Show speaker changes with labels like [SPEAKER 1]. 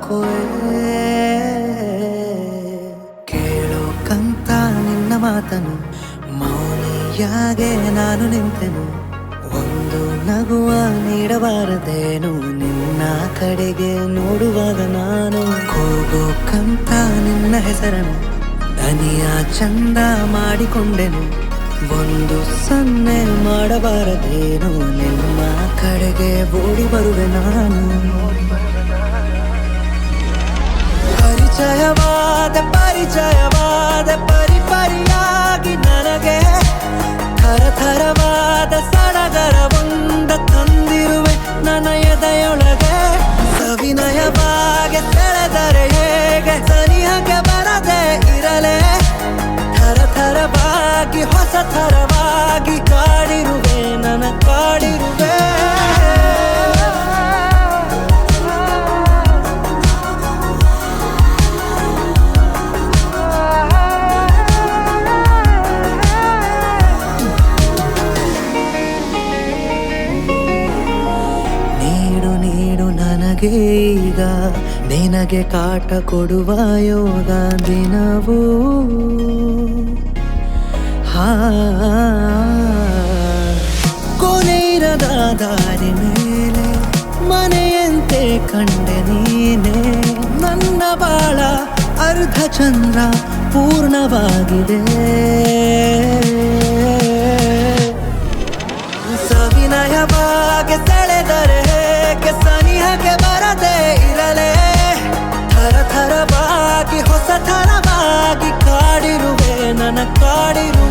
[SPEAKER 1] ಹಾಕುವೆ. ಕೇಳೋಕಂತ ನಿನ್ನ ಮಾತನು ಮೌನಿಯಾಗೆ ನಾನು ನಿಂತೆನು. ಒಂದು ನಗುವ ನೀಡಬಾರದೇನು ನಿನ್ನ ಕಡೆಗೆ ನೋಡುವಾಗ ನಾನು. ಕೂಗೋಕಂತ ನಿನ್ನ ಹೆಸರನ್ನು ದನಿಯ ಚಂದ ಮಾಡಿಕೊಂಡೆನು. ಒಂದು ಸನ್ನೆ ಮಾಡಬಾರದೇನು ನಿಮ್ಮ ಕಡೆಗೆ ಓಡಿ ಬರುವೆ ನಾನು. ಪರಿಚಯವಾದ ಪರಿಪರಿಯಾಗಿ ನನಗೆ ಥರಥರವಾದ ಸಡಗರವೊಂದ ತಂದಿರುವೆ ನನ್ನ ಎದೆಯೊಳಗೆ. ಸವಿನಯವಾಗಿ ಸೆಳೆದರೆ ಹೇಗೆ ಸನಿಹಕ್ಕೆ ಬರದೆ ಇರಲೇ. ಥರಥರವಾಗಿ ಹೊಸ ಥರವಾಗಿ ಕಾಡಿರುವೆ ನನ್ನ ಕಾಡಿರುವೆ. ಈಗ ನಿನಗೆ ಕಾಟ ಕೊಡುವ ಯೋಗ ದಿನವೂ ಕೊನೆಯಿರದ ದಾರಿ ಮೇಲೆ ಮನೆಯಂತೆ ಕಂಡೆ ನೀನೆ. ನನ್ನ ಬಾಳ ಅರ್ಧ ಚಂದ್ರ ಪೂರ್ಣವಾಗಿದೆ. ಸವಿನಯವಾಗಿ ಸೆಳೆದರೆ ಹೇಗೆ ಸನಿಹಕ್ಕೆ ಬರದೆ ಇರಲೇ. ಥರಥರವಾಗಿ ಹೊಸ ಥರವಾಗಿ ಕಾಡಿರುವೆ ನನ್ನ ಕಾಡಿರುವೆ.